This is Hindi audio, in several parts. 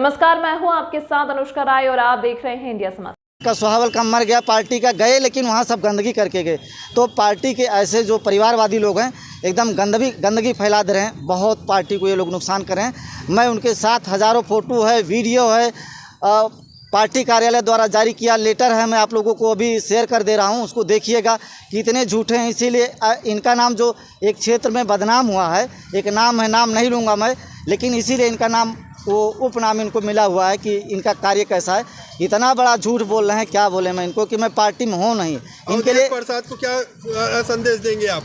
नमस्कार, मैं हूं आपके साथ अनुष्का राय और आप देख रहे हैं इंडिया समाचार। का सुहावल का मर गया, पार्टी का गए लेकिन वहाँ सब गंदगी करके गए। तो पार्टी के ऐसे जो परिवारवादी लोग हैं एकदम गंदगी फैला दे रहे हैं, बहुत पार्टी को ये लोग नुकसान कर रहे हैं। मैं उनके साथ हज़ारों फ़ोटो है, वीडियो है, पार्टी कार्यालय द्वारा जारी किया लेटर है, मैं आप लोगों को अभी शेयर कर दे रहा हूँ, उसको देखिएगा कि इतने झूठे हैं। इसीलिए इनका नाम जो एक क्षेत्र में बदनाम हुआ है, एक नाम है, नाम नहीं लूँगा मैं, लेकिन इसीलिए इनका नाम वो उपनाम इनको मिला हुआ है कि इनका कार्य कैसा है। इतना बड़ा झूठ बोल रहे हैं, क्या बोले मैं इनको कि मैं पार्टी में हूँ नहीं। इनके लिए प्रसाद को क्या संदेश देंगे आप?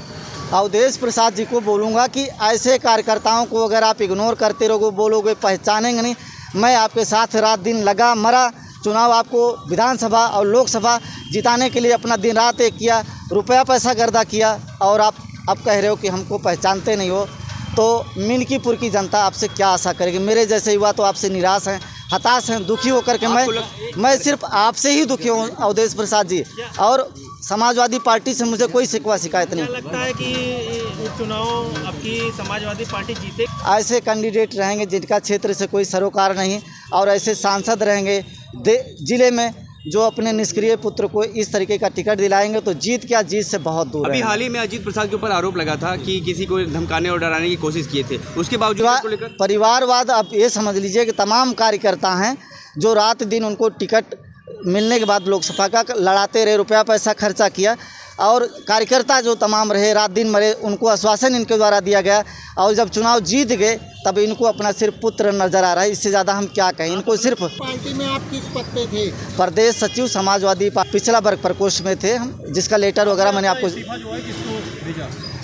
अवधेश प्रसाद जी को बोलूँगा कि ऐसे कार्यकर्ताओं को अगर आप इग्नोर करते रहोगे, बोलोगे, पहचानेंगे नहीं। मैं आपके साथ रात दिन लगा मरा, चुनाव आपको विधानसभा और लोकसभा जिताने के लिए अपना दिन रात एक किया, रुपया पैसा गर्दा किया, और आप अब कह रहे हो कि हमको पहचानते नहीं हो। तो मिल्कीपुर की जनता आपसे क्या आशा करेगी? मेरे जैसे युवा तो आपसे निराश हैं, हताश हैं, दुखी होकर के मैं सिर्फ आपसे ही दुखी हूँ अवधेश प्रसाद जी, और समाजवादी पार्टी से मुझे कोई शिकायत नहीं। क्या लगता है कि चुनाव आपकी समाजवादी पार्टी जीते? ऐसे कैंडिडेट रहेंगे जिनका क्षेत्र से कोई सरोकार नहीं, और ऐसे सांसद रहेंगे जिले में जो अपने निष्क्रिय पुत्र को इस तरीके का टिकट दिलाएंगे, तो जीत से बहुत दूर है। अभी हाल ही में अजीत प्रसाद के ऊपर आरोप लगा था कि किसी को धमकाने और डराने की कोशिश किए थे, उसके बावजूद परिवारवाद, आप ये समझ लीजिए कि तमाम कार्यकर्ता हैं जो रात दिन उनको टिकट मिलने के बाद लोकसभा का लड़ाते रहे, रुपया पैसा खर्चा किया, और कार्यकर्ता जो तमाम रहे, रात दिन मरे, उनको आश्वासन इनके द्वारा दिया गया, और जब चुनाव जीत गए तब इनको अपना सिर्फ पुत्र नजर आ रहा है। इससे ज़्यादा हम क्या कहें इनको। सिर्फ पार्टी में आप किस पद पे थे? प्रदेश सचिव समाजवादी पिछला वर्ग प्रकोष्ठ में थे हम, जिसका लेटर वगैरह मैंने आपको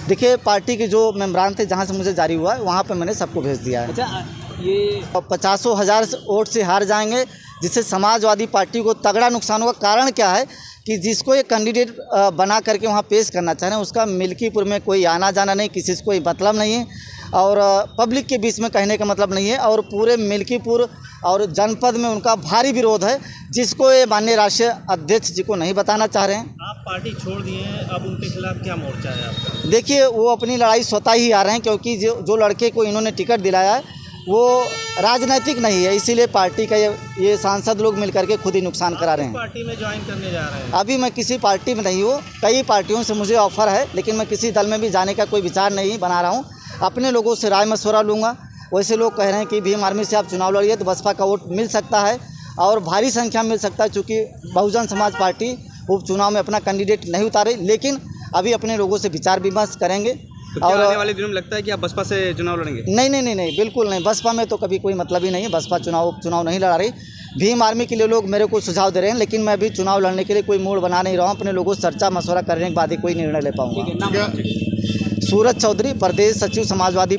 देखिए, पार्टी के जो मेम्बरान थे जहाँ से मुझे जारी हुआ है वहाँ पर मैंने सबको भेज दिया है। अच्छा, ये 50,000 वोट से हार जाएंगे, जिससे समाजवादी पार्टी को तगड़ा नुकसान होगा। कारण क्या है कि जिसको ये कैंडिडेट बना करके वहाँ पेश करना चाह रहे हैं, उसका मिल्कीपुर में कोई आना जाना नहीं, किसी से कोई मतलब नहीं है, और पब्लिक के बीच में कहने का मतलब नहीं है, और पूरे मिल्कीपुर और जनपद में उनका भारी विरोध है, जिसको ये माननीय राष्ट्रीय अध्यक्ष जी को नहीं बताना चाह रहे हैं। आप पार्टी छोड़ दिए हैं, अब उनके खिलाफ क्या मोर्चा है आपका? देखिए, वो अपनी लड़ाई स्वतः ही आ रहे हैं, क्योंकि जो लड़के को इन्होंने टिकट दिलाया है वो राजनीतिक नहीं है, इसीलिए पार्टी का ये सांसद लोग मिलकर के खुद ही नुकसान करा रहे हैं। पार्टी में ज्वाइन करने जा रहे हैं? अभी मैं किसी पार्टी में नहीं हूँ, कई पार्टियों से मुझे ऑफ़र है, लेकिन मैं किसी दल में भी जाने का कोई विचार नहीं बना रहा हूँ। अपने लोगों से राय मशवरा लूँगा। वैसे लोग कह रहे हैं कि भीम आर्मी से आप चुनाव लड़िए तो बसपा का वोट मिल सकता है, और भारी संख्या में मिल सकता है, चूँकि बहुजन समाज पार्टी उपचुनाव में अपना कैंडिडेट नहीं उतारे, लेकिन अभी अपने लोगों से विचार विमर्श करेंगे। तो और आने वाले दिनों में लगता है कि आप बसपा से चुनाव लड़ेंगे? नहीं, बिल्कुल नहीं। बसपा में तो कभी कोई मतलब ही नहीं है। बसपा चुनाव नहीं लड़ा रही। भीम आर्मी के लिए लोग मेरे को सुझाव दे रहे हैं, लेकिन मैं भी चुनाव लड़ने के लिए कोई मूड बना नहीं रहा हूँ। अपने लोगों से चर्चा मशवरा करने के बाद ही कोई निर्णय ले पाऊँगा। सूरज चौधरी, प्रदेश सचिव समाजवादी